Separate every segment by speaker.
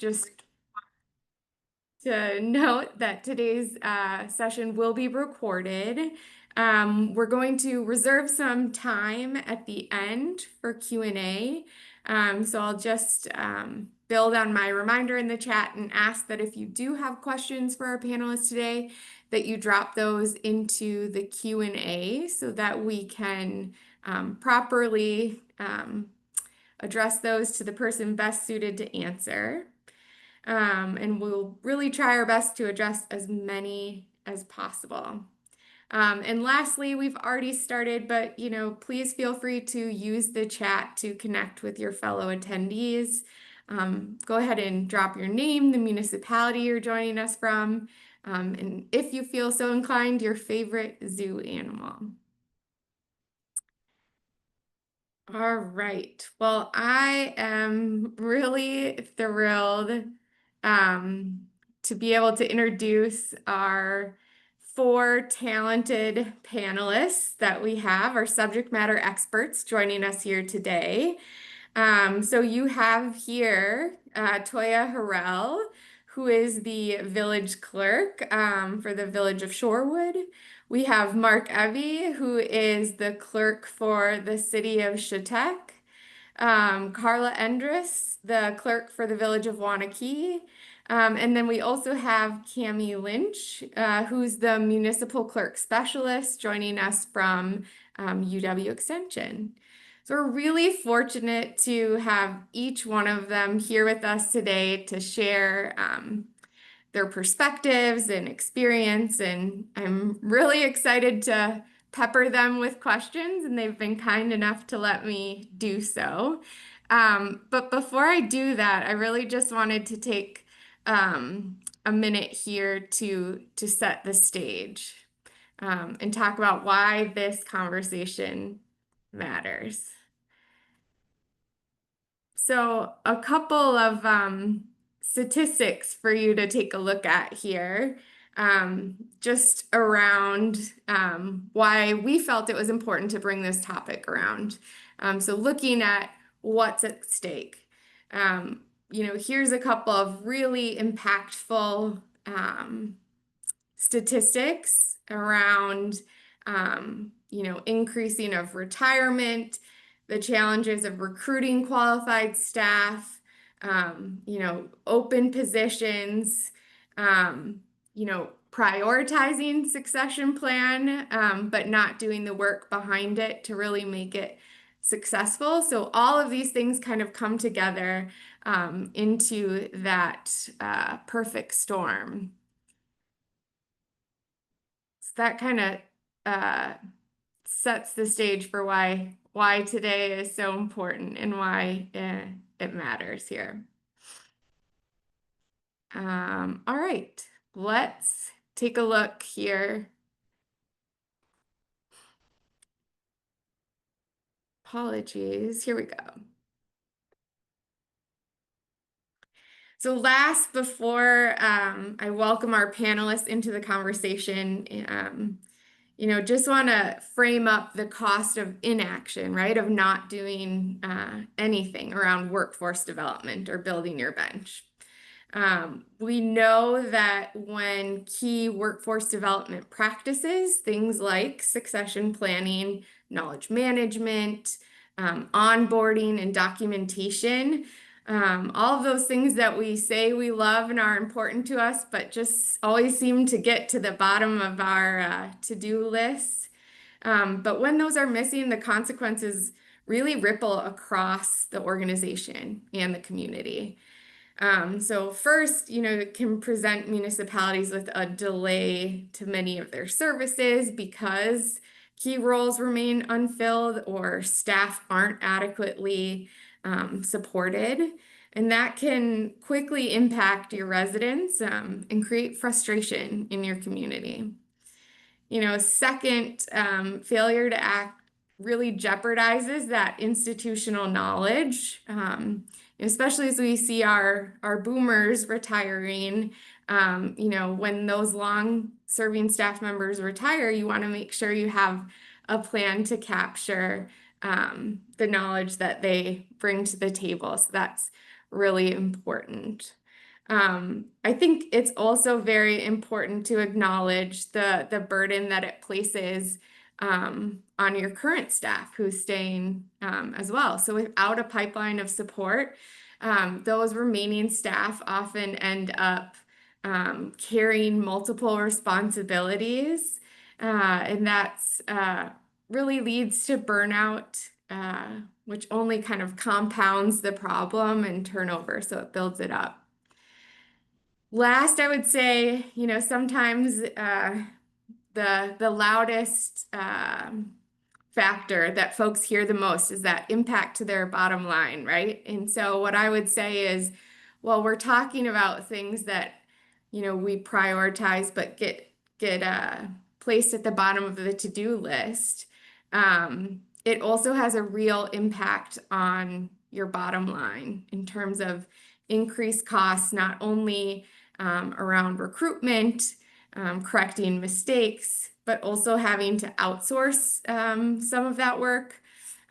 Speaker 1: just to note that today's session will be recorded. We're going to reserve some time at the end for Q&A. So I'll just build on my reminder in the chat and ask that if you do have questions for our panelists today, that you drop those into the Q&A so that we can properly address those to the person best suited to answer. And we'll really try our best to address as many as possible. And lastly, we've already started, but please feel free to use the chat to connect with your fellow attendees. Go ahead and drop your name, the municipality you're joining us from, and if you feel so inclined, your favorite zoo animal. All right. Well, I am really thrilled to be able to introduce our four talented panelists that we have, our subject matter experts joining us here today. So you have here Toya Harrell, who is the village clerk for the village of Shorewood. We have Mark Evie, who is the clerk for the city of Chautauqua. Carla Endres, the clerk for the village of Wanakee. And then we also have Cami Lynch, who's the municipal clerk specialist joining us from UW Extension. So we're really fortunate to have each one of them here with us today to share their perspectives and experience. And I'm really excited to pepper them with questions, and they've been kind enough to let me do so. But before I do that, I really just wanted to take a minute here to set the stage and talk about why this conversation matters. So a couple of statistics for you to take a look at here, just around why we felt it was important to bring this topic around. So looking at what's at stake. Here's a couple of really impactful statistics around, increasing of retirement, the challenges of recruiting qualified staff, open positions, prioritizing succession plan, but not doing the work behind it to really make it successful. So all of these things kind of come together into that perfect storm. So that kind of sets the stage for why today is so important and why it matters here. All right, let's take a look here. Apologies, here we go. So before I welcome our panelists into the conversation, just want to frame up the cost of inaction, right? Of not doing anything around workforce development or building your bench. We know that when key workforce development practices, things like succession planning, knowledge management, onboarding, and documentation, all of those things that we say we love and are important to us, but just always seem to get to the bottom of our to-do lists. But when those are missing, the consequences really ripple across the organization and the community. So first, it can present municipalities with a delay to many of their services because key roles remain unfilled or staff aren't adequately supported. And that can quickly impact your residents and create frustration in your community. Second, failure to act really jeopardizes that institutional knowledge, especially as we see our boomers retiring. When those long-serving staff members retire, you want to make sure you have a plan to capture the knowledge that they bring to the table. So that's really important. I think it's also very important to acknowledge the burden that it places on your current staff who's staying as well. So without a pipeline of support, those remaining staff often end up carrying multiple responsibilities, and that's really leads to burnout, which only kind of compounds the problem and turnover, so it builds it up. Last, I would say, sometimes the loudest factor that folks hear the most is that impact to their bottom line, right? And so what I would say is, well, we're talking about things that, we prioritize but get placed at the bottom of the to-do list. It also has a real impact on your bottom line in terms of increased costs, not only around recruitment, correcting mistakes, but also having to outsource some of that work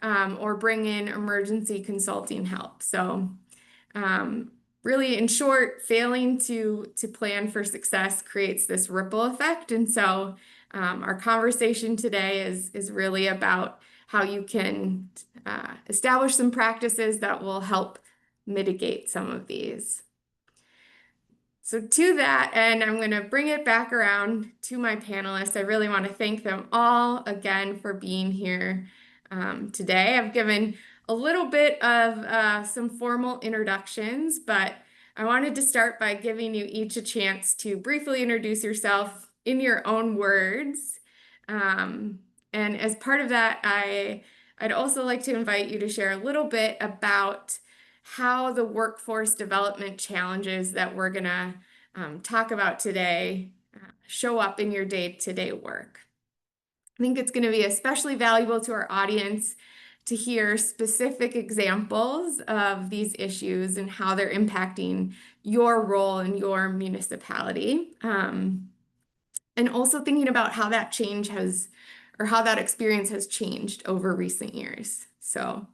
Speaker 1: or bring in emergency consulting help. So, really, in short, failing to plan for success creates this ripple effect. And so, our conversation today is really about how you can establish some practices that will help mitigate some of these. So to that, and I'm going to bring it back around to my panelists. I really want to thank them all again for being here today. I've given a little bit of some formal introductions, but I wanted to start by giving you each a chance to briefly introduce yourself in your own words. And as part of that, I'd also like to invite you to share a little bit about how the workforce development challenges that we're going to talk about today show up in your day-to-day work. I think it's going to be especially valuable to our audience to hear specific examples of these issues and how they're impacting your role in your municipality. And also thinking about how that change has, or how that experience has changed over recent years. So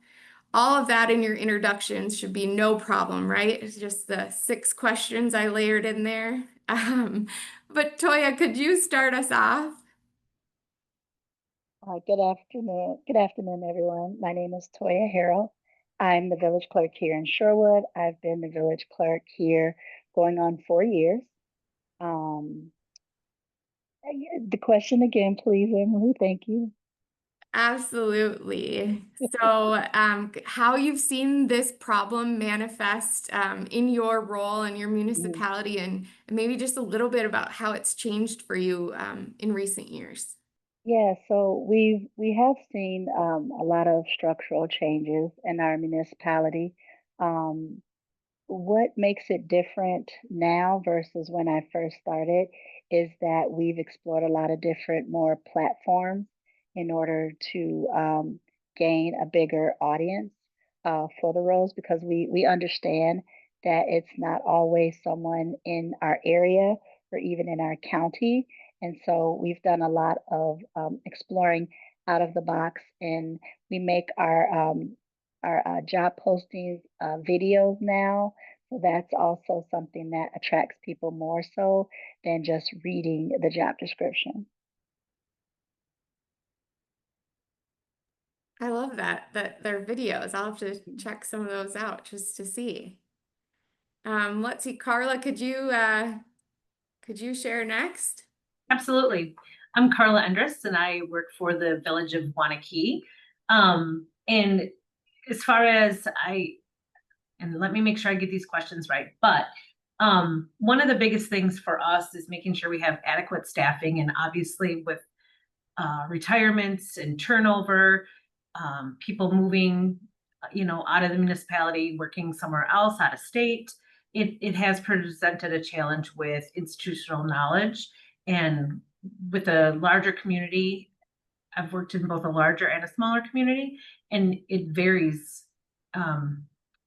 Speaker 1: all of that in your introductions should be no problem, right? It's just the 6 questions I layered in there. But Toya, could you start us off?
Speaker 2: Good afternoon. Good afternoon, everyone. My name is Toya Harrell. I'm the village clerk here in Sherwood. I've been the village clerk here going on 4 years. Um, the question again, please, Emily. Thank you.
Speaker 1: Absolutely. So, how you've seen this problem manifest in your role in your
Speaker 2: Mm.
Speaker 1: municipality, and maybe just a little bit about how it's changed for you in recent years.
Speaker 2: Yeah, so we have seen a lot of structural changes in our municipality. Um, What makes it different now versus when I first started is that we've explored a lot of different more platforms in order to gain a bigger audience for the roles because we understand that it's not always someone in our area or even in our county. And so we've done a lot of exploring out of the box, and we make our job postings videos now. So that's also something that attracts people more so than just reading the job description.
Speaker 1: I love that they're videos. I'll have to check some of those out just to see. Let's see, Carla, could you share next?
Speaker 3: Absolutely. I'm Carla Endres, and I work for the Village of Wanakee. And as far as and let me make sure I get these questions right, but one of the biggest things for us is making sure we have adequate staffing, and obviously with retirements and turnover, people moving, out of the municipality, working somewhere else out of state. It has presented a challenge with institutional knowledge, and with a larger community. I've worked in both a larger and a smaller community, and it varies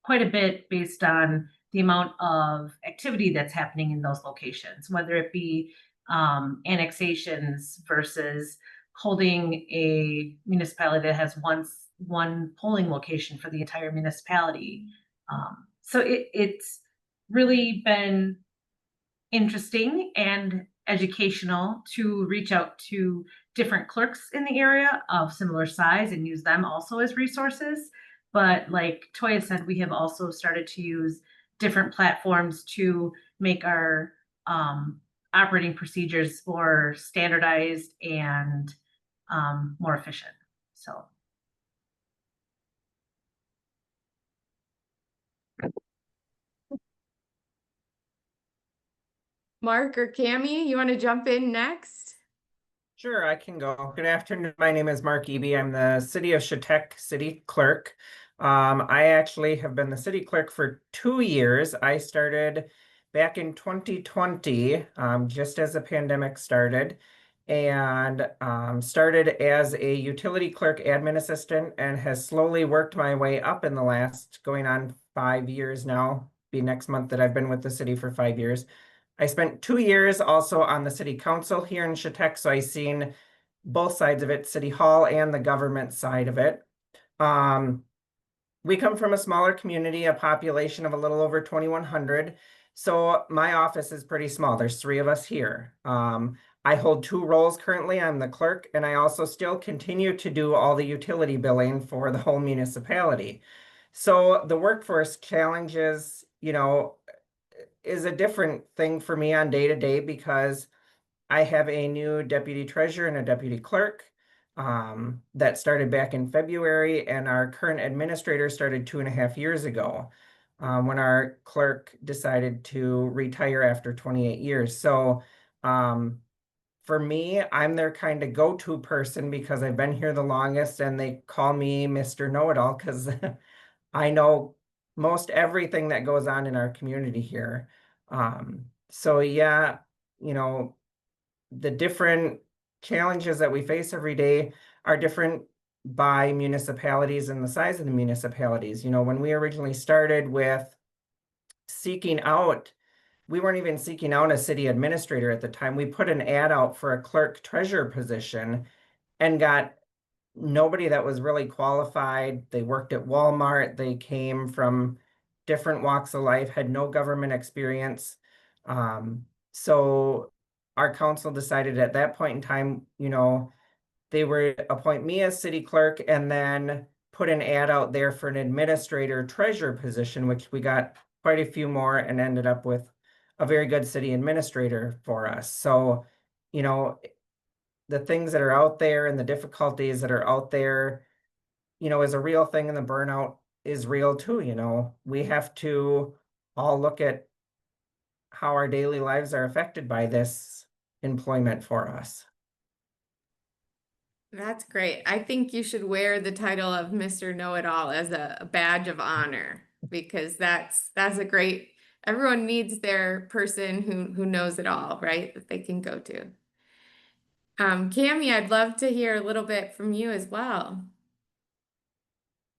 Speaker 3: quite a bit based on the amount of activity that's happening in those locations, whether it be annexations versus holding a municipality that has one polling location for the entire municipality. So it's really been interesting and educational to reach out to different clerks in the area of similar size and use them also as resources. But like Toya said, we have also started to use different platforms to make our operating procedures more standardized and more efficient. So
Speaker 1: Mark or Cami, you want to jump in next?
Speaker 4: Sure, I can go. Good afternoon. My name is Mark Eby. I'm the City of Chautauqua City Clerk. I actually have been the city clerk for 2 years. I started back in 2020, just as the pandemic started, and started as a utility clerk admin assistant and has slowly worked my way up in the last going on 5 years now. Be next month that I've been with the city for 5 years. I spent 2 years also on the city council here in Chautauqua, so I seen both sides of it, city hall and the government side of it. We come from a smaller community, a population of a little over 2,100. So my office is pretty small. There's 3 of us here. I hold 2 roles currently. I'm the clerk, and I also still continue to do all the utility billing for the whole municipality. So the workforce challenges, is a different thing for me on day to day because I have a new deputy treasurer and a deputy clerk that started back in February, and our current administrator started 2.5 years ago when our clerk decided to retire after 28 years. So for me, I'm their kind of go-to person because I've been here the longest, and they call me Mr. Know-It-All because I know most everything that goes on in our community here. So yeah, you know, the different challenges that we face every day are different by municipalities and the size of the municipalities. When we originally started with seeking out, we weren't even seeking out a city administrator at the time. We put an ad out for a clerk treasurer position and got nobody that was really qualified. They worked at Walmart. They came from different walks of life, had no government experience. So our council decided at that point in time, they would appoint me as city clerk and then put an ad out there for an administrator treasurer position, which we got quite a few more and ended up with a very good city administrator for us. So, you know, the things that are out there and the difficulties that are out there, is a real thing, and the burnout is real too. We have to all look at how our daily lives are affected by this employment for us.
Speaker 1: That's great. I think you should wear the title of Mr. Know-It-All as a badge of honor because that's a great, everyone needs their person who knows it all, right? That they can go to. Cami, I'd love to hear a little bit from you as well.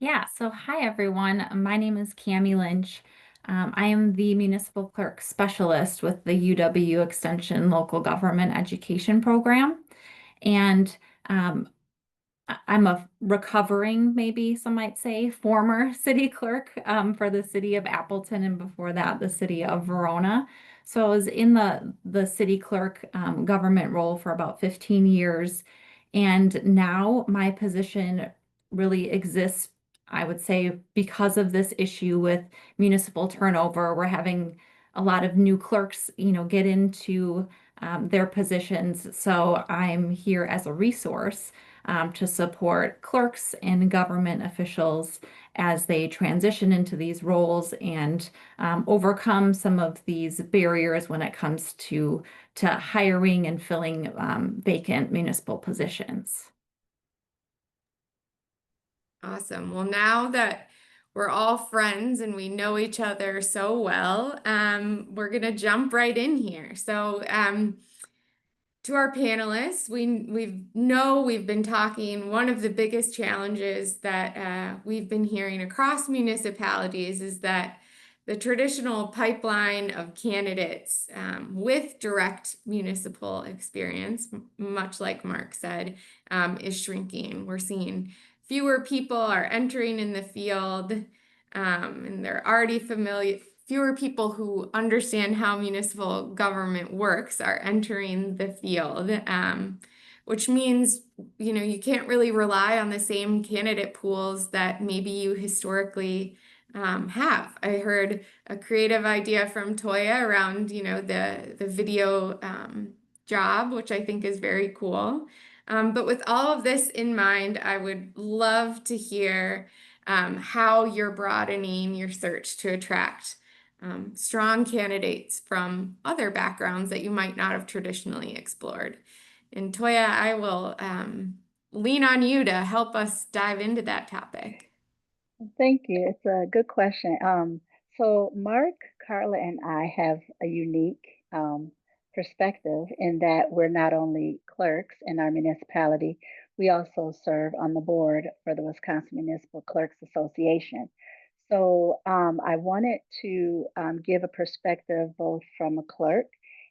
Speaker 5: Yeah, so hi everyone. My name is Cami Lynch. I am the municipal clerk specialist with the UW Extension Local Government Education Program. And I'm a recovering, maybe some might say, former city clerk for the city of Appleton, and before that, the city of Verona. So I was in the city clerk government role for about 15 years. And now my position really exists, I would say, because of this issue with municipal turnover. We're having a lot of new clerks, get into their positions. So I'm here as a resource to support clerks and government officials as they transition into these roles and overcome some of these barriers when it comes to hiring and filling vacant municipal positions.
Speaker 1: Awesome. Well, now that we're all friends and we know each other so well, we're gonna jump right in here. So, to our panelists, we've been talking. One of the biggest challenges that we've been hearing across municipalities is that the traditional pipeline of candidates with direct municipal experience, much like Mark said, is shrinking. We're seeing fewer people are entering in the field, and they're already fewer people who understand how municipal government works are entering the field, which means, you can't really rely on the same candidate pools that maybe you historically have. I heard a creative idea from Toya around, the video job, which I think is very cool. But with all of this in mind, I would love to hear how you're broadening your search to attract strong candidates from other backgrounds that you might not have traditionally explored. And Toya, I will lean on you to help us dive into that topic.
Speaker 2: Thank you. It's a good question. So Mark, Carla, and I have a unique perspective in that we're not only clerks in our municipality, we also serve on the board for the Wisconsin Municipal Clerks Association. So I wanted to give a perspective both from a clerk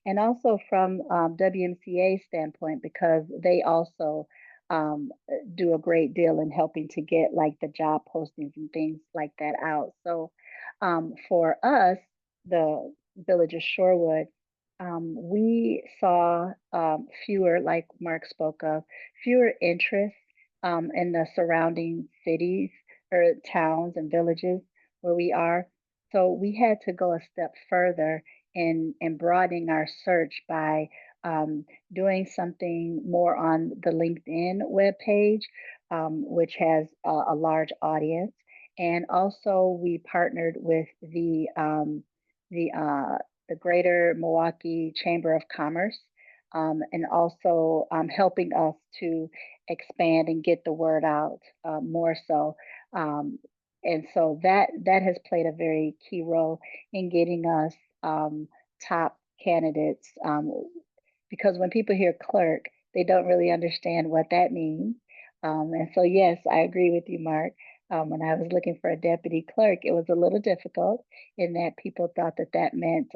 Speaker 2: and also from WMCA standpoint because they also do a great deal in helping to get like the job postings and things like that out. So for us, the Village of Shorewood, we saw fewer, like Mark spoke of, fewer interest in the surrounding cities or towns and villages where we are. So we had to go a step further in broadening our search by doing something more on the LinkedIn webpage, which has a large audience. And also, we partnered with the the Greater Milwaukee Chamber of Commerce, and also helping us to expand and get the word out more so. Um, and so that has played a very key role in getting us top candidates because when people hear clerk, they don't really understand what that means. And so, yes, I agree with you, Mark. When I was looking for a deputy clerk, it was a little difficult in that people thought that that meant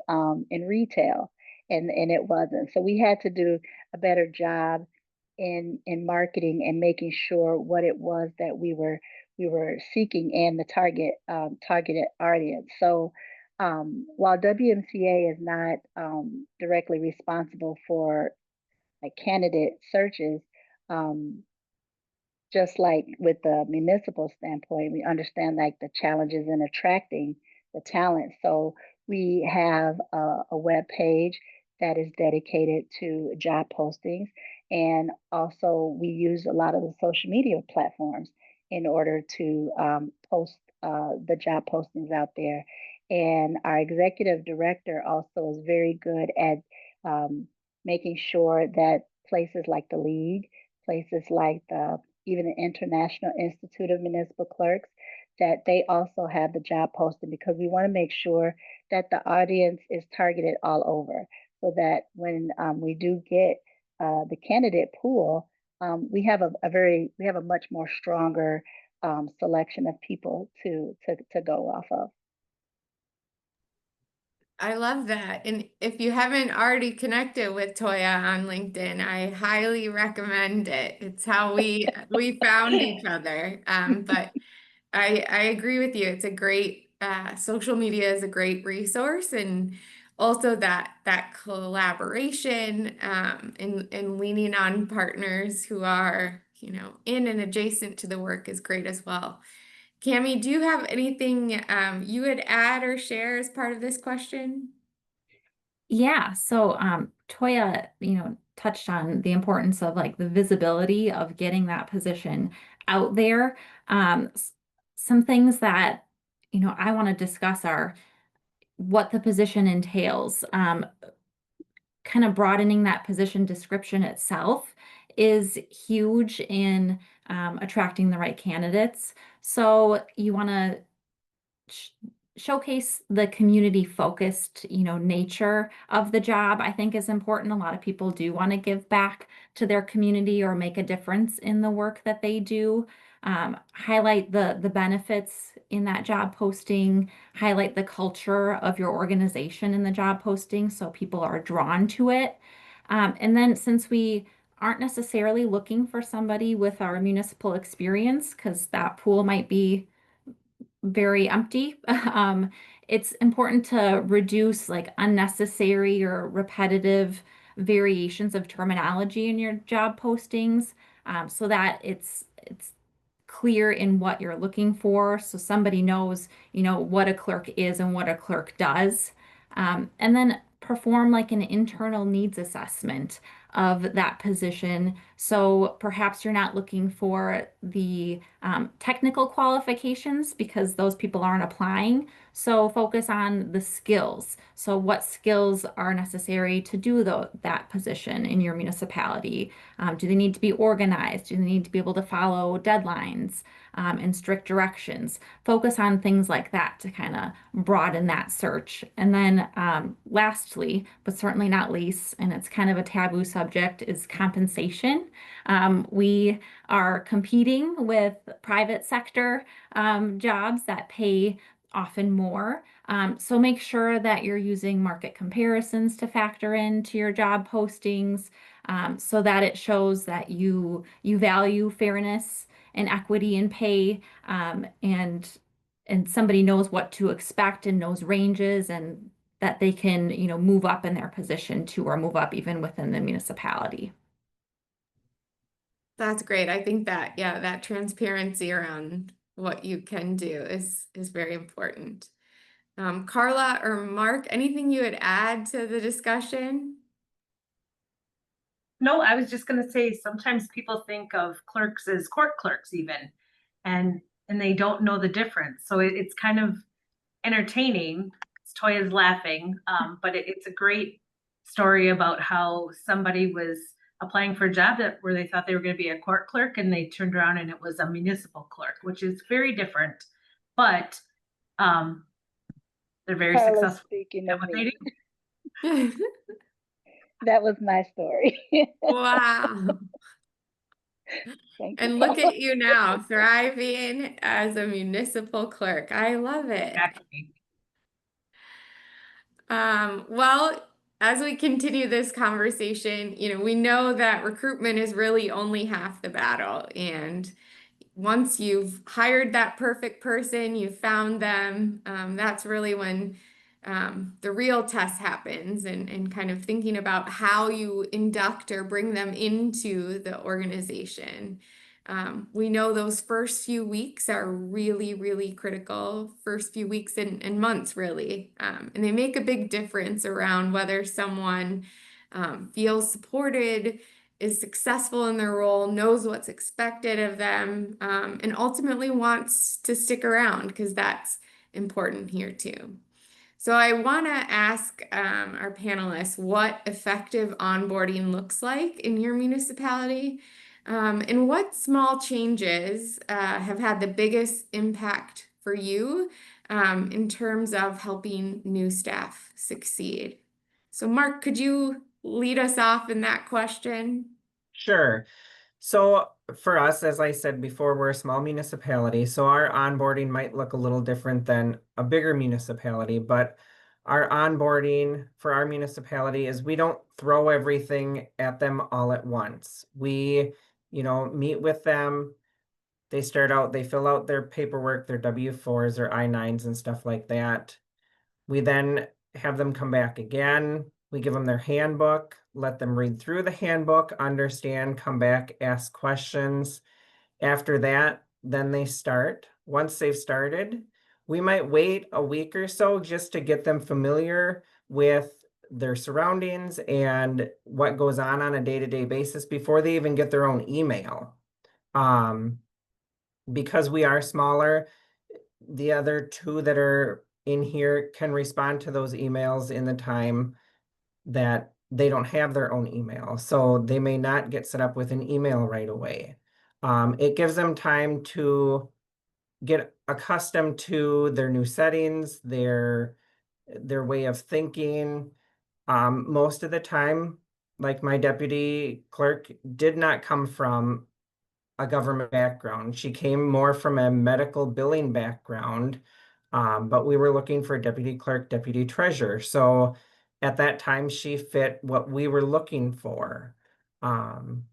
Speaker 2: in retail, and it wasn't. So we had to do a better job in marketing and making sure what it was that we were seeking and the targeted audience. So while WMCA is not directly responsible for like candidate searches, um, just like with the municipal standpoint, we understand like the challenges in attracting the talent. So we have a web page that is dedicated to job postings, and also we use a lot of the social media platforms in order to post the job postings out there. And our executive director also is very good at um, making sure that places like the league, places like the even the International Institute of Municipal Clerks, that they also have the job posting because we want to make sure that the audience is targeted all over so that when we do get the candidate pool, we have a much more stronger selection of people to go off of.
Speaker 1: I love that. And if you haven't already connected with Toya on LinkedIn, I highly recommend it. It's how we found each other. But I agree with you. It's a great social media is a great resource, and also that collaboration and leaning on partners who are, in and adjacent to the work is great as well. Cami, do you have anything you would add or share as part of this question?
Speaker 5: Yeah, so Toya, touched on the importance of like the visibility of getting that position out there. Some things that, I want to discuss are what the position entails. Kind of broadening that position description itself is huge in attracting the right candidates. So you want to sh showcase the community focused, nature of the job, I think is important. A lot of people do want to give back to their community or make a difference in the work that they do. Highlight the benefits in that job posting, highlight the culture of your organization in the job posting so people are drawn to it. And then since we aren't necessarily looking for somebody with our municipal experience, because that pool might be very empty. It's important to reduce like unnecessary or repetitive variations of terminology in your job postings, so that it's clear in what you're looking for, so somebody knows, what a clerk is and what a clerk does. And then perform like an internal needs assessment of that position. So perhaps you're not looking for the technical qualifications because those people aren't applying. So focus on the skills. So what skills are necessary to do that position in your municipality? Do they need to be organized? Do they need to be able to follow deadlines and strict directions? Focus on things like that to kind of broaden that search. And then lastly, but certainly not least, and it's kind of a taboo subject, is compensation. We are competing with private sector jobs that pay often more. So make sure that you're using market comparisons to factor into your job postings, so that it shows that you value fairness and equity in pay, and somebody knows what to expect and knows ranges, and that they can, move up in their position too, or move up even within the municipality.
Speaker 1: That's great. I think that, yeah, that transparency around what you can do is very important. Carla or Mark, anything you would add to the discussion?
Speaker 3: No, I was just gonna say, sometimes people think of clerks as court clerks even, and they don't know the difference. So it's kind of entertaining. Toya's laughing, but it's a great story about how somebody was applying for a job where they thought they were going to be a court clerk, and they turned around and it was a municipal clerk, which is very different. But um, they're very
Speaker 2: Carla's
Speaker 3: successful
Speaker 2: speaking
Speaker 3: at
Speaker 2: of
Speaker 3: what they
Speaker 2: me.
Speaker 3: do.
Speaker 2: That was my story.
Speaker 1: Wow.
Speaker 2: Thank you,
Speaker 1: And look
Speaker 2: Carla.
Speaker 1: at you now, thriving as a municipal clerk. I love it.
Speaker 3: Exactly.
Speaker 1: Well, as we continue this conversation, we know that recruitment is really only half the battle. And once you've hired that perfect person, you've found them, that's really when the real test happens, and kind of thinking about how you induct or bring them into the organization. We know those first few weeks are really, really critical, first few weeks and months, really. And they make a big difference around whether someone feels supported, is successful in their role, knows what's expected of them, and ultimately wants to stick around, because that's important here too. So I want to ask our panelists what effective onboarding looks like in your municipality, and what small changes have had the biggest impact for you in terms of helping new staff succeed. So Mark, could you lead us off in that question?
Speaker 4: Sure. So for us, as I said before, we're a small municipality, so our onboarding might look a little different than a bigger municipality, but our onboarding for our municipality is we don't throw everything at them all at once. We, meet with them. They start out, they fill out their paperwork, their W-4s or I-9s and stuff like that. We then have them come back again. We give them their handbook, let them read through the handbook, understand, come back, ask questions. After that, then they start. Once they've started, we might wait a week or so just to get them familiar with their surroundings and what goes on a day-to-day basis before they even get their own email. Because we are smaller, the other two that are in here can respond to those emails in the time that they don't have their own email. So they may not get set up with an email right away. It gives them time to get accustomed to their new settings, their way of thinking. Most of the time, like my deputy clerk did not come from a government background. She came more from a medical billing background, but we were looking for a deputy clerk, deputy treasurer. So at that time, she fit what we were looking for. And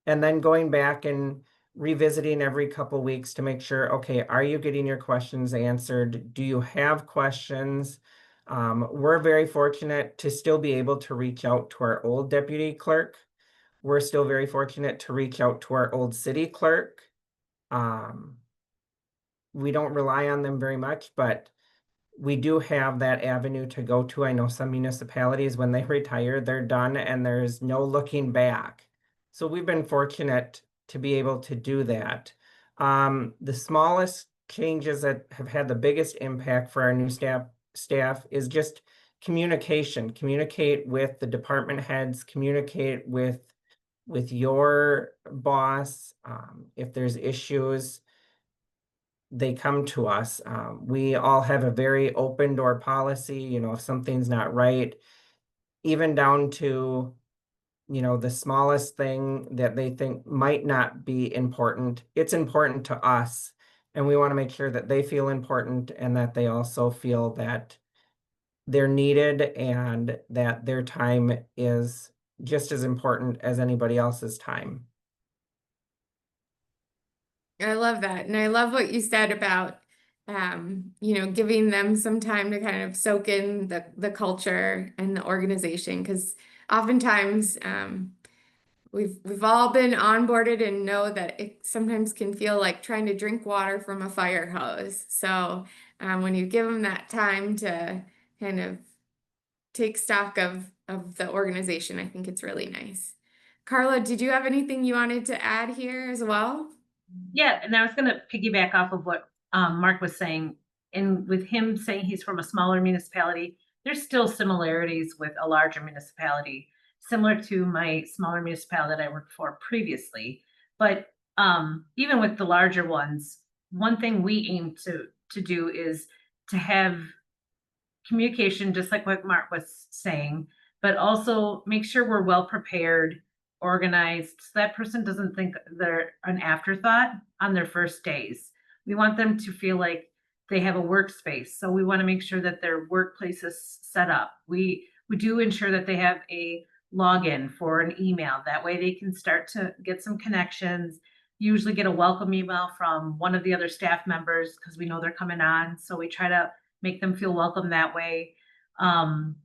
Speaker 4: then going back and revisiting every couple weeks to make sure, okay, are you getting your questions answered? Do you have questions? We're very fortunate to still be able to reach out to our old deputy clerk. We're still very fortunate to reach out to our old city clerk. We don't rely on them very much, but we do have that avenue to go to. I know some municipalities, when they retire, they're done and there's no looking back. So we've been fortunate to be able to do that. The smallest changes that have had the biggest impact for our new staff is just communication. Communicate with the department heads, communicate with your boss. If there's issues, they come to us. We all have a very open door policy, if something's not right, even down to, the smallest thing that they think might not be important. It's important to us. And we want to make sure that they feel important and that they also feel that they're needed and that their time is just as important as anybody else's time.
Speaker 1: I love that. And I love what you said about, giving them some time to kind of soak in the culture and the organization. Because oftentimes, we've all been onboarded and know that it sometimes can feel like trying to drink water from a fire hose. So, when you give them that time to kind of take stock of the organization, I think it's really nice. Carla, did you have anything you wanted to add here as well?
Speaker 3: Yeah, and I was going to piggyback off of what Mark was saying. And with him saying he's from a smaller municipality, there's still similarities with a larger municipality, similar to my smaller municipality that I worked for previously. But even with the larger ones, one thing we aim to do is to have communication, just like what Mark was saying, but also make sure we're well prepared, organized, so that person doesn't think they're an afterthought on their first days. We want them to feel like they have a workspace. So we want to make sure that their workplace is set up. We do ensure that they have a login for an email. That way they can start to get some connections, usually get a welcome email from one of the other staff members because we know they're coming on. So we try to make them feel welcome that way. Um,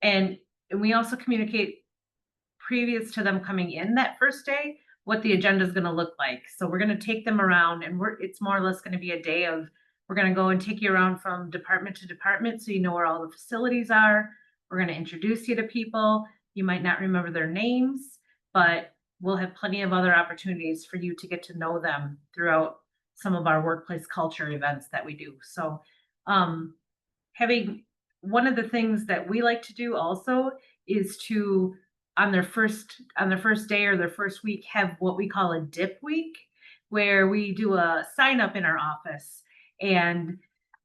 Speaker 3: and we also communicate previous to them coming in that first day what the agenda is going to look like. So we're going to take them around, and it's more or less going to be a day of, we're going to go and take you around from department to department so you know where all the facilities are. We're going to introduce you to people. You might not remember their names, but we'll have plenty of other opportunities for you to get to know them throughout some of our workplace culture events that we do. So having one of the things that we like to do also is to on their first day or their first week have what we call a dip week, where we do a sign up in our office and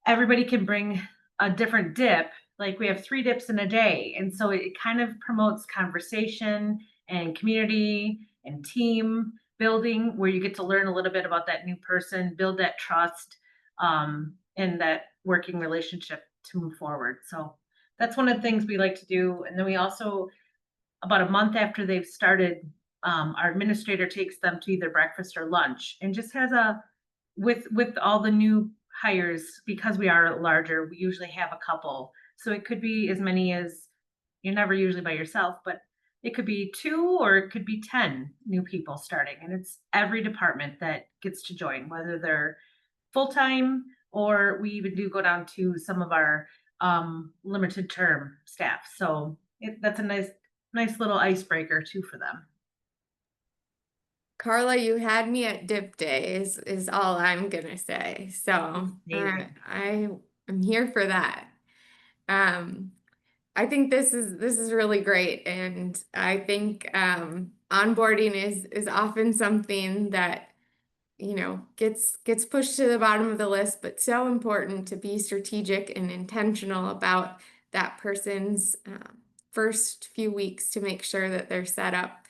Speaker 3: everybody can bring a different dip. Like we have 3 dips in a day, and so it kind of promotes conversation and community and team building, where you get to learn a little bit about that new person, build that trust, and that working relationship to move forward. So that's one of the things we like to do. And then we also, about a month after they've started, our administrator takes them to either breakfast or lunch, and just has with all the new hires, because we are larger, we usually have a couple. So it could be as many as, you're never usually by yourself, but it could be 2 or it could be 10 new people starting. And it's every department that gets to join, whether they're full-time, or we even do go down to some of our limited term staff. So that's a nice little icebreaker too for them.
Speaker 1: Carla, you had me at dip day is all I'm gonna say. So
Speaker 3: Amazing.
Speaker 1: I am here for that. Um, I think this is really great, and I think onboarding is often something that gets pushed to the bottom of the list, but so important to be strategic and intentional about that person's first few weeks to make sure that they're set up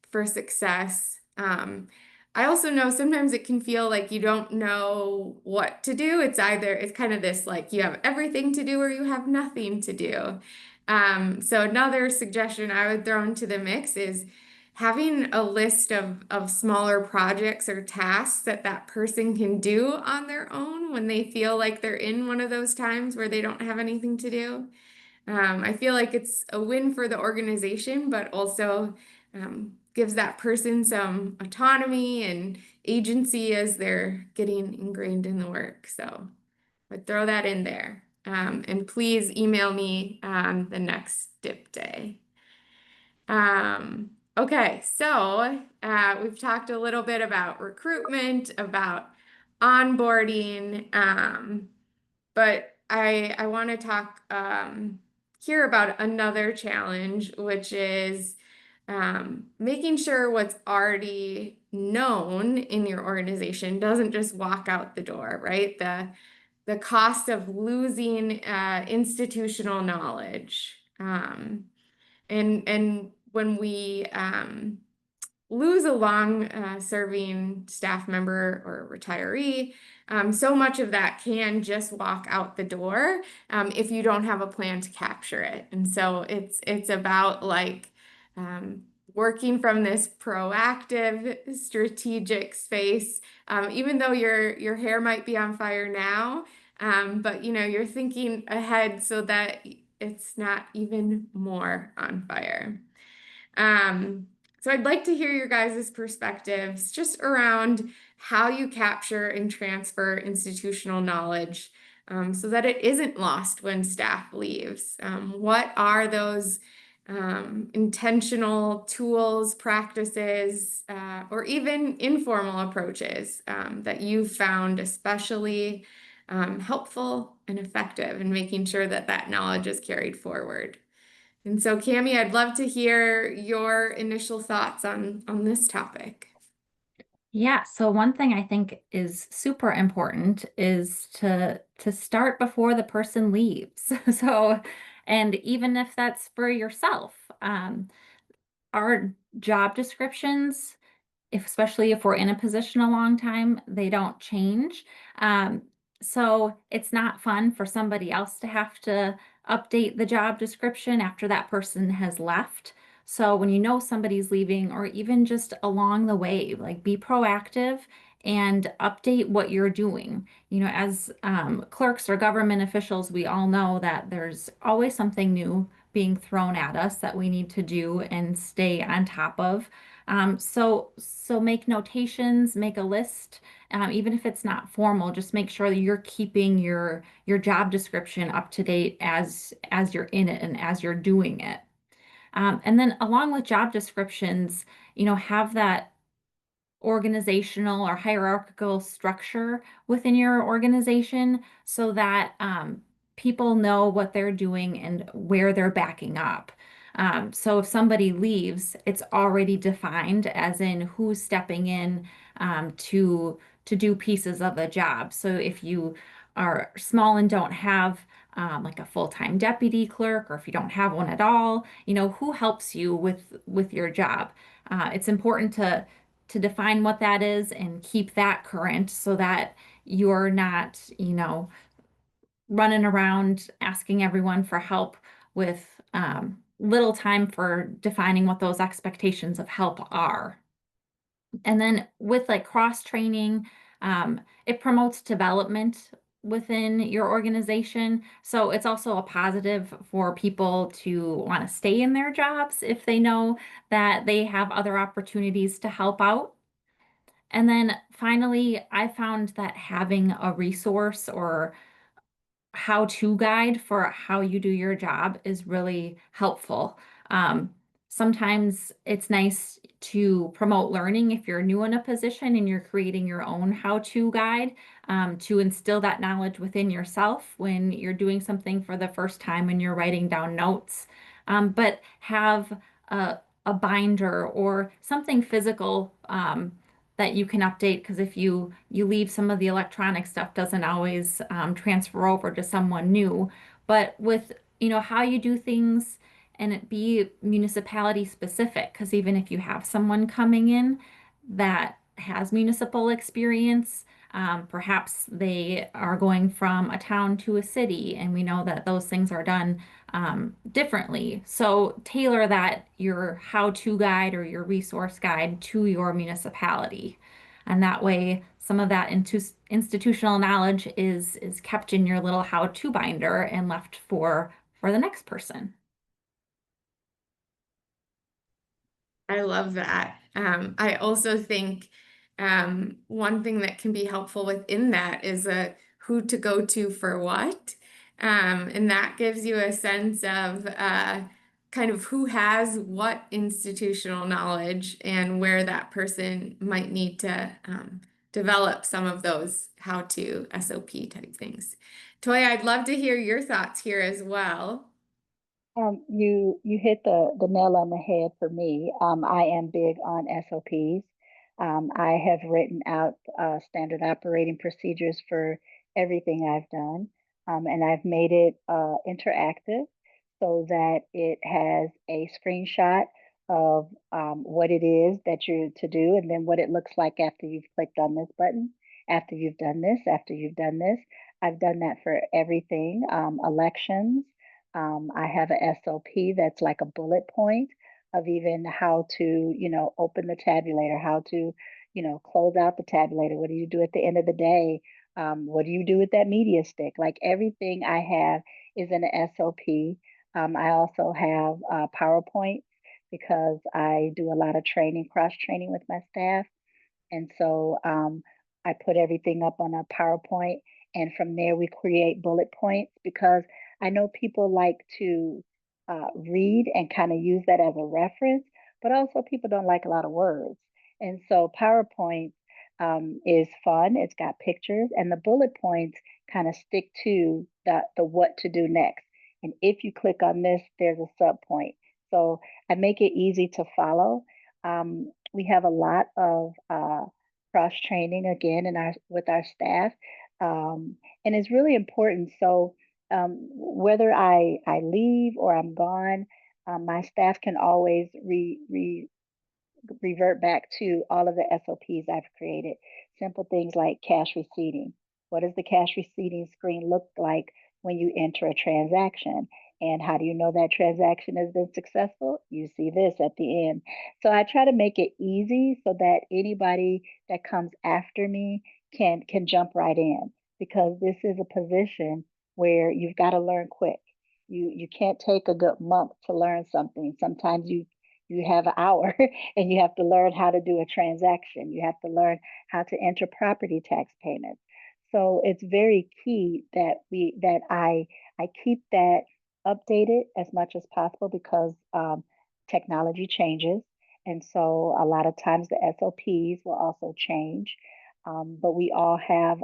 Speaker 1: for success. I also know sometimes it can feel like you don't know what to do. It's kind of this like you have everything to do or you have nothing to do. So another suggestion I would throw into the mix is having a list of smaller projects or tasks that that person can do on their own when they feel like they're in one of those times where they don't have anything to do. I feel like it's a win for the organization, but also gives that person some autonomy and agency as they're getting ingrained in the work. So I'd throw that in there. And please email me on the next dip day. Okay, so we've talked a little bit about recruitment, about onboarding, but I want to talk here about another challenge, which is making sure what's already known in your organization doesn't just walk out the door, right? The cost of losing institutional knowledge. And when we lose a long serving staff member or retiree, so much of that can just walk out the door if you don't have a plan to capture it. And so it's about like working from this proactive, strategic space, even though your hair might be on fire now, but you know you're thinking ahead so that it's not even more on fire. Um, so I'd like to hear your guys' perspectives just around how you capture and transfer institutional knowledge so that it isn't lost when staff leaves. What are those intentional tools, practices, or even informal approaches that you've found especially helpful and effective in making sure that that knowledge is carried forward? And so, Cami, I'd love to hear your initial thoughts on this topic.
Speaker 5: Yeah, so one thing I think is super important is to start before the person leaves. So, and even if that's for yourself, our job descriptions, especially if we're in a position a long time, they don't change. Um, so it's not fun for somebody else to have to update the job description after that person has left. So when you know somebody's leaving, or even just along the way, like be proactive and update what you're doing. You know, as clerks or government officials, we all know that there's always something new being thrown at us that we need to do and stay on top of. So make notations, make a list, even if it's not formal, just make sure that you're keeping your job description up to date as you're in it and as you're doing it. And then along with job descriptions, you know, have that organizational or hierarchical structure within your organization so that people know what they're doing and where they're backing up. So if somebody leaves, it's already defined as in who's stepping in to do pieces of the job. So if you are small and don't have like a full-time deputy clerk, or if you don't have one at all, you know, who helps you with your job. It's important to define what that is and keep that current so that you're not, you know, running around asking everyone for help with little time for defining what those expectations of help are. And then with like cross training, it promotes development within your organization. So it's also a positive for people to want to stay in their jobs if they know that they have other opportunities to help out. And then finally, I found that having a resource or how-to guide for how you do your job is really helpful. Um, Sometimes it's nice to promote learning if you're new in a position and you're creating your own how-to guide to instill that knowledge within yourself when you're doing something for the first time and you're writing down notes. But have a binder or something physical that you can update, because if you leave, some of the electronic stuff doesn't always transfer over to someone new. But with, you know, how you do things, and it be municipality specific, because even if you have someone coming in that has municipal experience, Perhaps they are going from a town to a city, and we know that those things are done differently. So tailor that your how-to guide or your resource guide to your municipality. And that way, some of that institutional knowledge is kept in your little how-to binder and left for the next person.
Speaker 1: I love that. I also think one thing that can be helpful within that is who to go to for what. And that gives you a sense of kind of who has what institutional knowledge and where that person might need to develop some of those how-to SOP type things. Toya, I'd love to hear your thoughts here as well.
Speaker 2: You hit the nail on the head for me. I am big on SOPs. I have written out standard operating procedures for everything I've done, and I've made it interactive so that it has a screenshot of what it is that you're to do, and then what it looks like after you've clicked on this button, after you've done this, after you've done this. I've done that for everything, elections. I have a SOP that's like a bullet point of even how to, open the tabulator, how to, close out the tabulator. What do you do at the end of the day? What do you do with that media stick? Like everything I have is in an SOP. I also have PowerPoint because I do a lot of training, cross training with my staff. And so I put everything up on a PowerPoint, and from there we create bullet points because I know people like to read and kind of use that as a reference, but also people don't like a lot of words. And so PowerPoint is fun. It's got pictures, and the bullet points kind of stick to the what to do next. And if you click on this, there's a sub point. So I make it easy to follow. We have a lot of cross training again in our with our staff, and it's really important. So whether I leave or I'm gone, my staff can always revert back to all of the SOPs I've created. Simple things like cash receipting. What does the cash receipting screen look like when you enter a transaction? And how do you know that transaction has been successful? You see this at the end. So I try to make it easy so that anybody that comes after me can jump right in because this is a position where you've got to learn quick. You can't take a good month to learn something. Sometimes you have an hour and you have to learn how to do a transaction. You have to learn how to enter property tax payments. So it's very key that I keep that updated as much as possible because technology changes. And so a lot of times the SOPs will also change. But we all have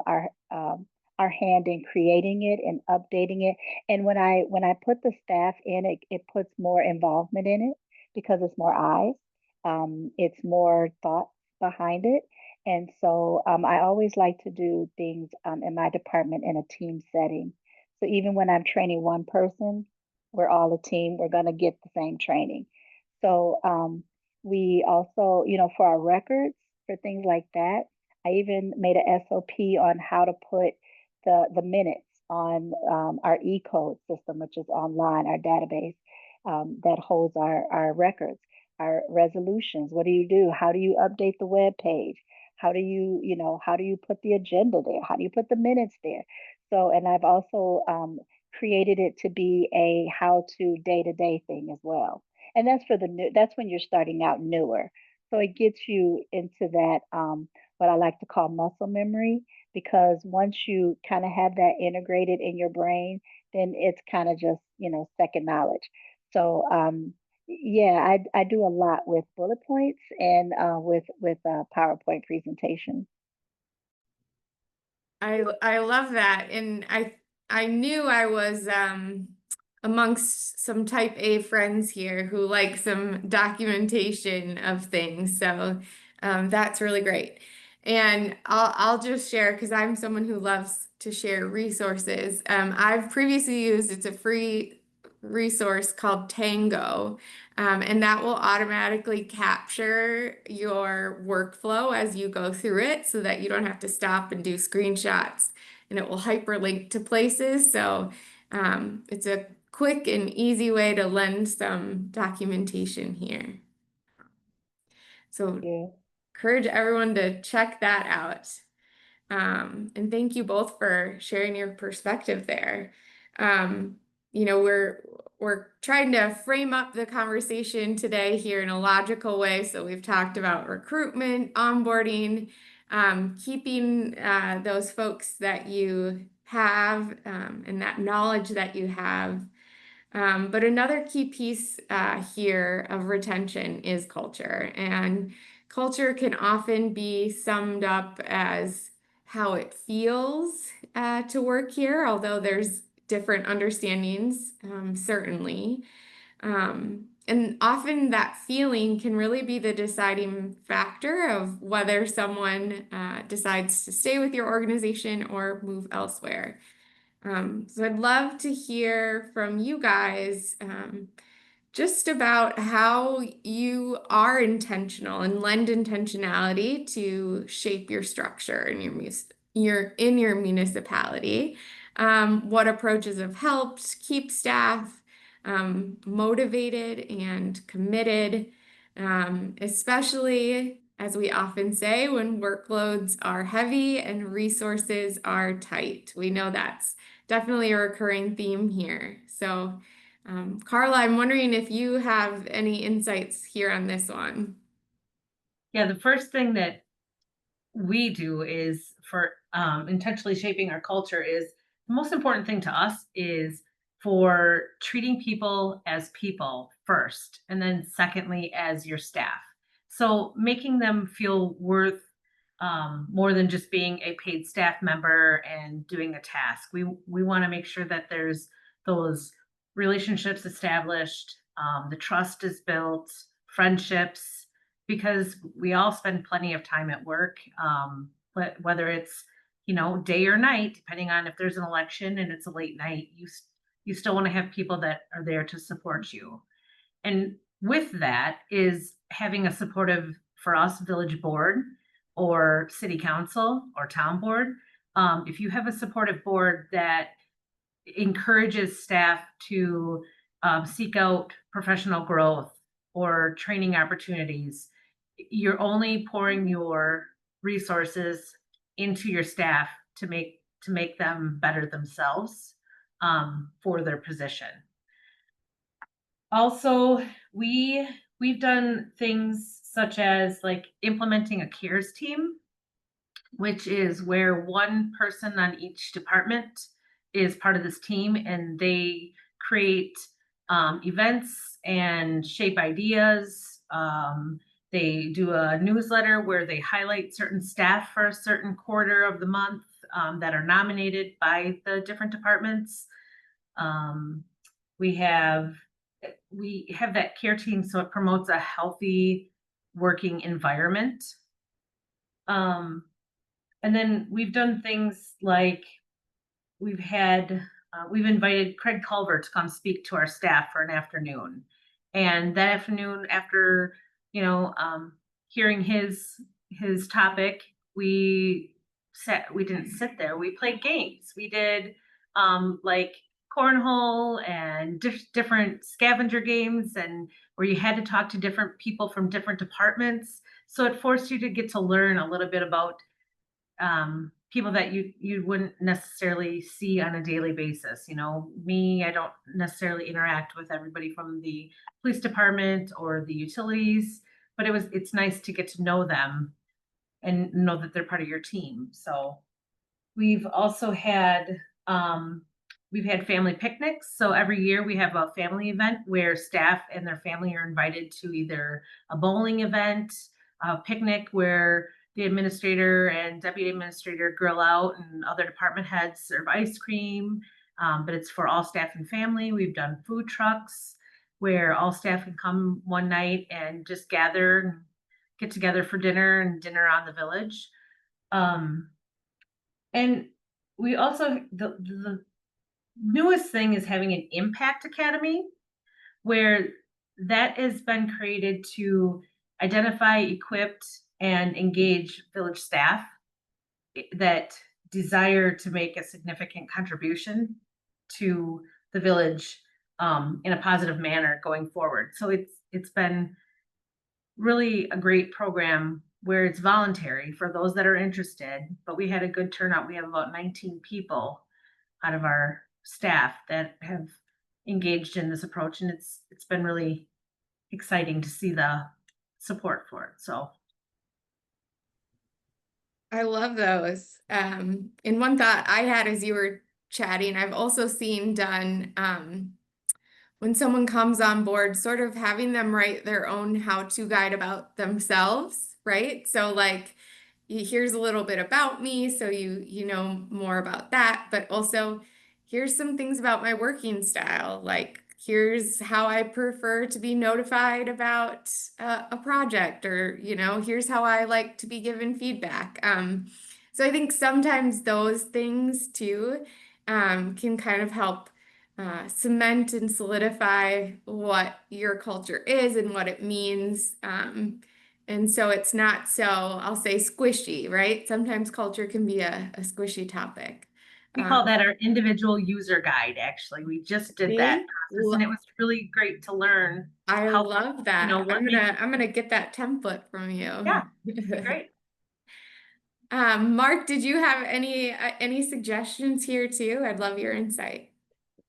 Speaker 2: our hand in creating it and updating it. And when I put the staff in it, it puts more involvement in it because it's more eyes, it's more thought behind it. And so I always like to do things in my department in a team setting. So even when I'm training one person, we're all a team, we're going to get the same training. So we also, for our records, for things like that, I even made a SOP on how to put the minutes on our e-code system, which is online, our database that holds our records, our resolutions. What do you do? How do you update the web page? How do you put the agenda there? How do you put the minutes there? So, and I've also created it to be a how-to day-to-day thing as well. And that's for the new, that's when you're starting out newer. So it gets you into that, what I like to call muscle memory, because once you kind of have that integrated in your brain, then it's kind of just, second knowledge. So yeah, I do a lot with bullet points and with PowerPoint presentations.
Speaker 1: I love that. And I knew I was amongst some type A friends here who like some documentation of things. So that's really great. And I'll just share because I'm someone who loves to share resources. I've previously used it's a free resource called Tango, and that will automatically capture your workflow as you go through it so that you don't have to stop and do screenshots, and it will hyperlink to places. So it's a quick and easy way to lend some documentation here. So
Speaker 2: Yeah.
Speaker 1: encourage everyone to check that out. And thank you both for sharing your perspective there. Um, we're trying to frame up the conversation today here in a logical way. So we've talked about recruitment, onboarding, keeping those folks that you have and that knowledge that you have. But another key piece here of retention is culture. And culture can often be summed up as how it feels to work here, although there's different understandings, certainly. And often that feeling can really be the deciding factor of whether someone decides to stay with your organization or move elsewhere. So I'd love to hear from you guys just about how you are intentional and lend intentionality to shape your structure in your municipality. What approaches have helped keep staff motivated and committed, especially as we often say when workloads are heavy and resources are tight. We know that's definitely a recurring theme here. So, Carla, I'm wondering if you have any insights here on this one.
Speaker 3: Yeah, the first thing that we do is for intentionally shaping our culture is the most important thing to us is for treating people as people first, and then secondly as your staff. So making them feel worth more than just being a paid staff member and doing a task. We want to make sure that there's those relationships established, the trust is built, friendships, because we all spend plenty of time at work, but whether it's day or night, depending on if there's an election and it's a late night, you still want to have people that are there to support you. And with that is having a supportive, for us, village board or city council or town board. If you have a supportive board that encourages staff to seek out professional growth or training opportunities, you're only pouring your resources into your staff to make them better themselves for their position. Also, we've done things such as like implementing a cares team, which is where one person on each department is part of this team, and they create events and shape ideas. They do a newsletter where they highlight certain staff for a certain quarter of the month that are nominated by the different departments. Um, we have that care team, so it promotes a healthy working environment. And then we've done things like we've invited Craig Culver to come speak to our staff for an afternoon. And that afternoon, after hearing his topic, we didn't sit there. We played games. We did like cornhole and different scavenger games, and where you had to talk to different people from different departments. So it forced you to get to learn a little bit about people that you wouldn't necessarily see on a daily basis. Me, I don't necessarily interact with everybody from the police department or the utilities, but it's nice to get to know them and know that they're part of your team. So we've also had family picnics. So every year we have a family event where staff and their family are invited to either a bowling event, a picnic where the administrator and deputy administrator grill out and other department heads serve ice cream. But it's for all staff and family. We've done food trucks where all staff can come one night and just gather and get together for dinner and dinner on the village. And we also, newest thing is having an impact academy, where that has been created to identify, equip, and engage village staff that desire to make a significant contribution to the village in a positive manner going forward. So it's been really a great program where it's voluntary for those that are interested, but we had a good turnout. We have about 19 people out of our staff that have engaged in this approach, and it's been really exciting to see the support for it. So
Speaker 1: I love those. And one thought I had as you were chatting, I've also seen done when someone comes on board, sort of having them write their own how-to guide about themselves, right? So like, here's a little bit about me, so you know more about that, but also here's some things about my working style. Like, here's how I prefer to be notified about a project, or here's how I like to be given feedback. So I think sometimes those things too can kind of help cement and solidify what your culture is and what it means. And so it's not so, I'll say, squishy, right? Sometimes culture can be a squishy topic.
Speaker 3: we call
Speaker 1: Um,
Speaker 3: that our individual user guide. Actually, we just did that
Speaker 1: See?
Speaker 3: process, and it was really great to learn
Speaker 1: I
Speaker 3: how,
Speaker 1: love that.
Speaker 3: what makes,
Speaker 1: I'm gonna get that template from
Speaker 3: yeah,
Speaker 1: you.
Speaker 3: great.
Speaker 1: Mark, did you have any suggestions here too? I'd love your insight.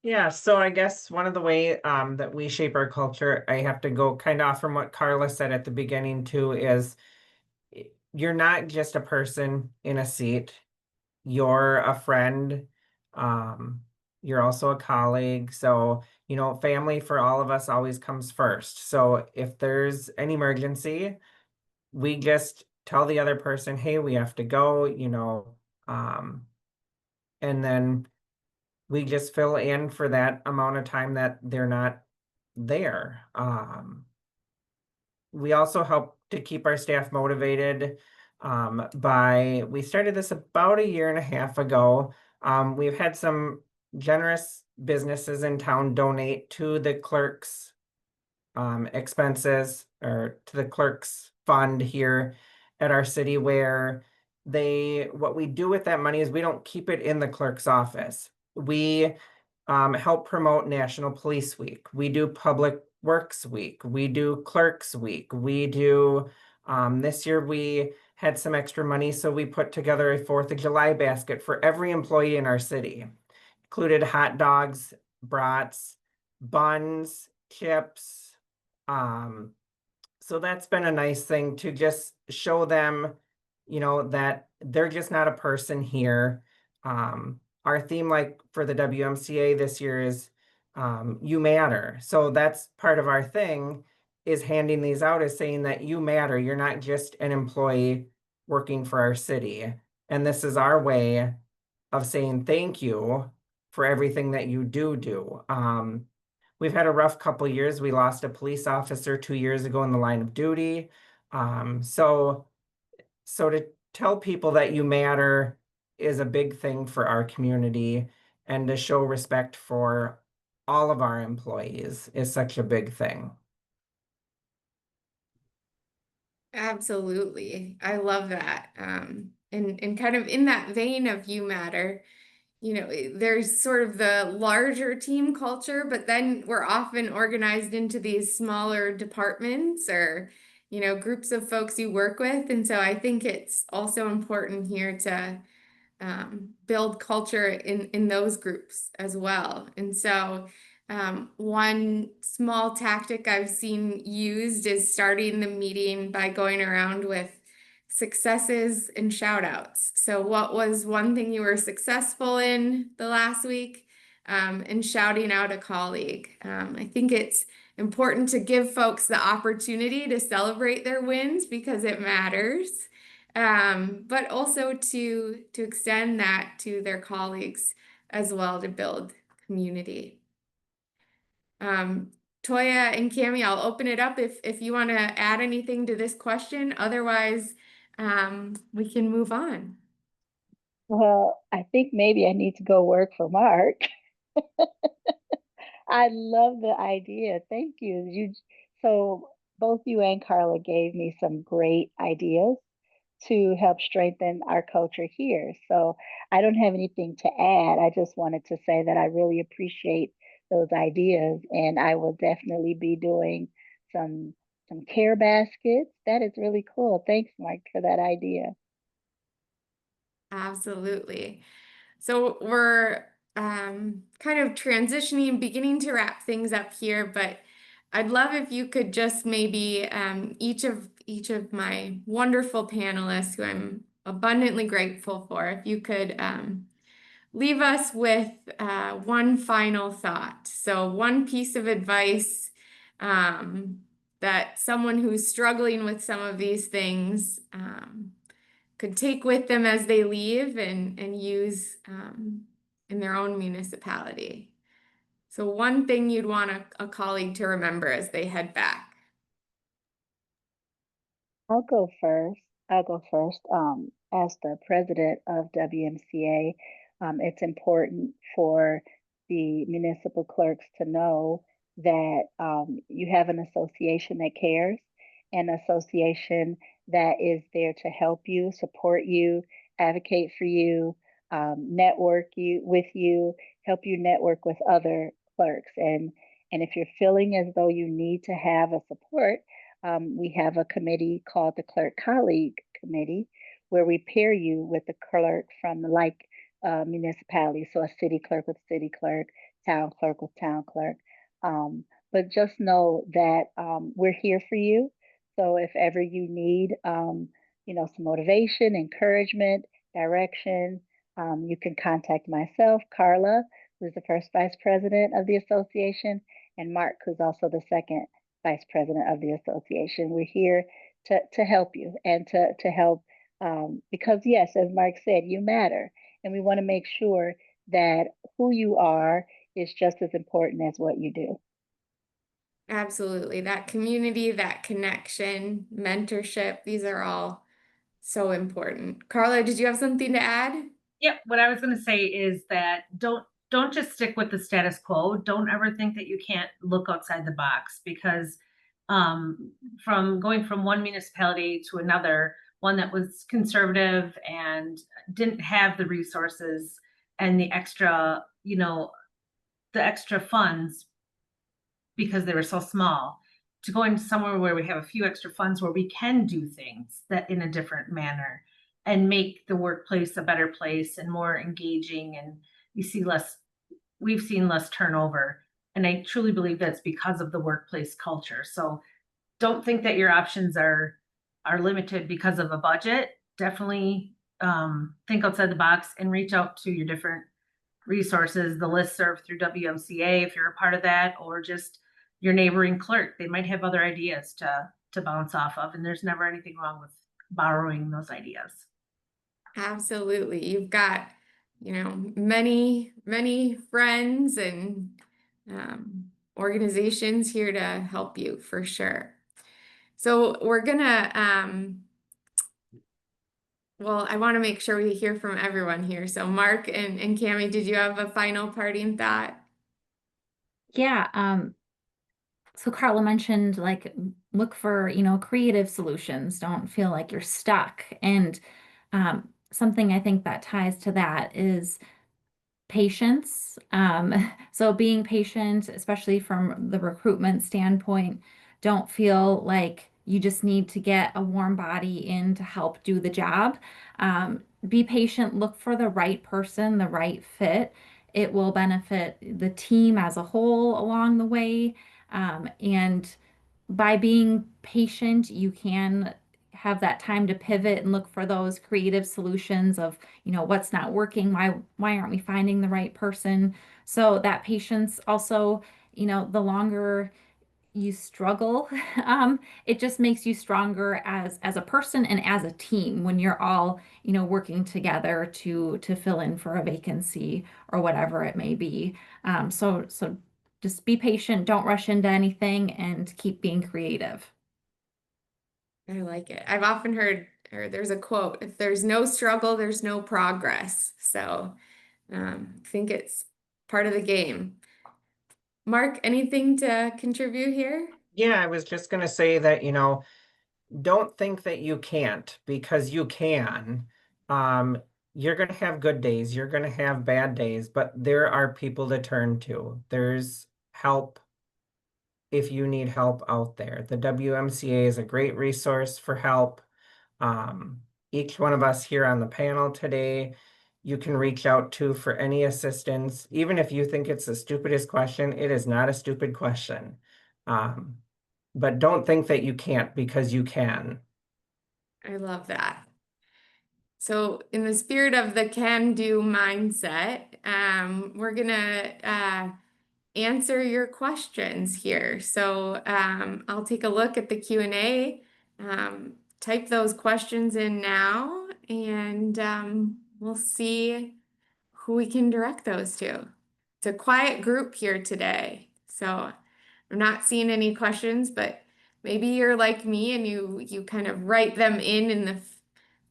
Speaker 4: Yeah, so I guess one of the way that we shape our culture, I have to go kind of off from what Carla said at the beginning too, is you're not just a person in a seat. You're a friend. You're also a colleague. So, family for all of us always comes first. So if there's an emergency, we just tell the other person, hey, we have to go, and then we just fill in for that amount of time that they're not there. We also help to keep our staff motivated we started this about a year and a half ago. We've had some generous businesses in town donate to the clerk's expenses, or to the clerk's fund here at our city, where what we do with that money is we don't keep it in the clerk's office. We help promote National Police Week. We do Public Works Week. We do Clerks Week. We do, this year we had some extra money, so we put together a 4th of July basket for every employee in our city. Included hot dogs, brats, buns, chips. So that's been a nice thing to just show them, that they're just not a person here. Our theme, like for the WMCA this year, is you matter. So that's part of our thing, is handing these out, is saying that you matter. You're not just an employee working for our city. And this is our way of saying thank you for everything that you do. We've had a rough couple years. We lost a police officer 2 years ago in the line of duty. So to tell people that you matter is a big thing for our community, and to show respect for all of our employees is such a big thing.
Speaker 1: Absolutely. I love that. And kind of in that vein of you matter, there's sort of the larger team culture, but then we're often organized into these smaller departments, or, groups of folks you work with. And so I think it's also important here to build culture in those groups as well. And so one small tactic I've seen used is starting the meeting by going around with successes and shout outs. So what was one thing you were successful in the last week? And shouting out a colleague. I think it's important to give folks the opportunity to celebrate their wins because it matters, but also to extend that to their colleagues as well, to build community. Toya and Cami, I'll open it up if you want to add anything to this question. Otherwise, we can move on.
Speaker 2: Well, I think maybe I need to go work for Mark. I love the idea. Thank you. So both you and Carla gave me some great ideas to help strengthen our culture here. So I don't have anything to add. I just wanted to say that I really appreciate those ideas, and I will definitely be doing some some care baskets. That is really cool. Thanks, Mike, for that idea.
Speaker 1: Absolutely. So we're kind of transitioning, beginning to wrap things up here, but I'd love if you could just maybe each of my wonderful panelists, who I'm abundantly grateful for, if you could leave us with one final thought. So one piece of advice that someone who's struggling with some of these things could take with them as they leave and use in their own municipality. So one thing you'd want a colleague to remember as they head back.
Speaker 2: I'll go first. I'll go first. As the president of WMCA, it's important for the municipal clerks to know that you have an association that cares, an association that is there to help you, support you, advocate for you, network you with you, help you network with other clerks. And if you're feeling as though you need to have a support, we have a committee called the Clerk Colleague Committee, where we pair you with a clerk from like municipality, so a city clerk with city clerk, town clerk with town clerk. But just know that we're here for you. So if ever you need, some motivation, encouragement, direction, you can contact myself, Carla, who's the first vice president of the association, and Mark, who's also the second vice president of the association. We're here to help you and to help because yes, as Mark said, you matter, and we want to make sure that who you are is just as important as what you do.
Speaker 1: Absolutely. That community, that connection, mentorship, these are all so important. Carla, did you have something to add?
Speaker 3: Yep, what I was gonna say is that don't just stick with the status quo. Don't ever think that you can't look outside the box because from going from one municipality to another, one that was conservative and didn't have the resources and the extra funds because they were so small, to going somewhere where we have a few extra funds where we can do things that in a different manner and make the workplace a better place and more engaging, and you see less we've seen less turnover, and I truly believe that's because of the workplace culture. So don't think that your options are limited because of a budget. Definitely think outside the box and reach out to your different resources, the listserv through WMCA if you're a part of that, or just your neighboring clerk. They might have other ideas to bounce off of, and there's never anything wrong with borrowing those ideas.
Speaker 1: Absolutely. You've got, many, many friends and organizations here to help you for sure. So we're gonna, well, I want to make sure we hear from everyone here. So Mark and Cami, did you have a final parting thought?
Speaker 5: Yeah, so Carla mentioned like look for, creative solutions. Don't feel like you're stuck. And something I think that ties to that is patience. So being patient, especially from the recruitment standpoint, don't feel like you just need to get a warm body in to help do the job. Be patient, look for the right person, the right fit. It will benefit the team as a whole along the way. And by being patient, you can have that time to pivot and look for those creative solutions of, what's not working, why aren't we finding the right person? So that patience also, the longer you struggle, it just makes you stronger as a person and as a team when you're all, working together to fill in for a vacancy or whatever it may be. So just be patient, don't rush into anything, and keep being creative.
Speaker 1: I like it. I've often heard, or there's a quote, if there's no struggle, there's no progress. So I think it's part of the game. Mark, anything to contribute here?
Speaker 4: Yeah, I was just gonna say that, don't think that you can't, because you can. Um, you're gonna have good days, you're gonna have bad days, but there are people to turn to. There's help if you need help out there. The WMCA is a great resource for help. Um, each one of us here on the panel today, you can reach out to for any assistance. Even if you think it's the stupidest question, it is not a stupid question. Um, but don't think that you can't, because you can.
Speaker 1: I love that. So, in the spirit of the can-do mindset, we're gonna answer your questions here. So, I'll take a look at the Q&A, type those questions in now, and we'll see who we can direct those to. It's a quiet group here today, so I'm not seeing any questions, but maybe you're like me and you kind of write them in the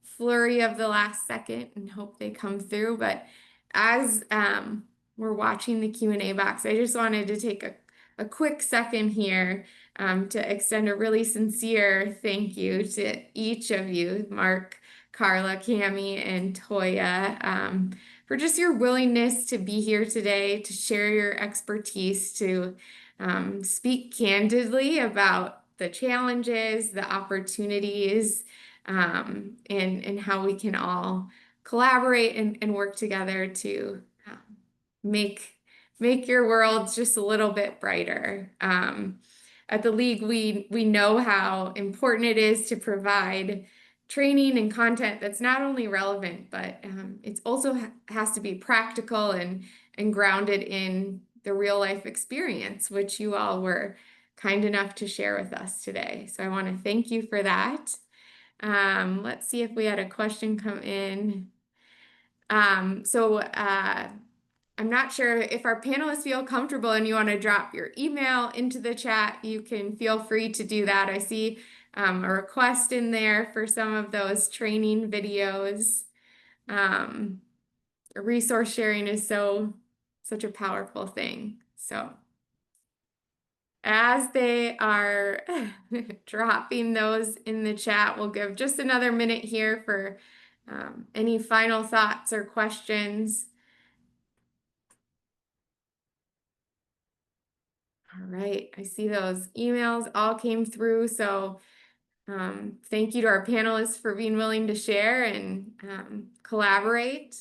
Speaker 1: flurry of the last second and hope they come through. But as we're watching the Q&A box, I just wanted to take a quick second here to extend a really sincere thank you to each of you, Mark, Carla, Cami, and Toya, for just your willingness to be here today, to share your expertise, to speak candidly about the challenges, the opportunities, and how we can all collaborate and work together to make your world just a little bit brighter. At the League, we know how important it is to provide training and content that's not only relevant, but it's also has to be practical and grounded in the real life experience, which you all were kind enough to share with us today. So I want to thank you for that. Let's see if we had a question come in. I'm not sure if our panelists feel comfortable and you want to drop your email into the chat, you can feel free to do that. I see a request in there for some of those training videos. Resource sharing is such a powerful thing. So as they are dropping those in the chat, we'll give just another minute here for any final thoughts or questions. All right, I see those emails all came through. So thank you to our panelists for being willing to share and collaborate.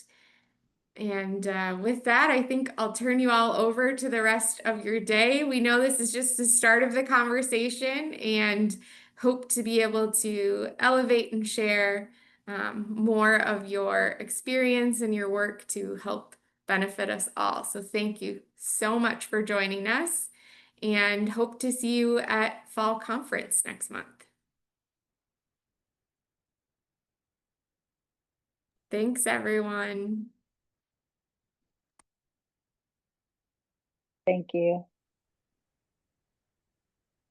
Speaker 1: And with that, I think I'll turn you all over to the rest of your day. We know this is just the start of the conversation and hope to be able to elevate and share more of your experience and your work to help benefit us all. So thank you so much for joining us and hope to see you at Fall Conference next month. Thanks, everyone.
Speaker 2: Thank you.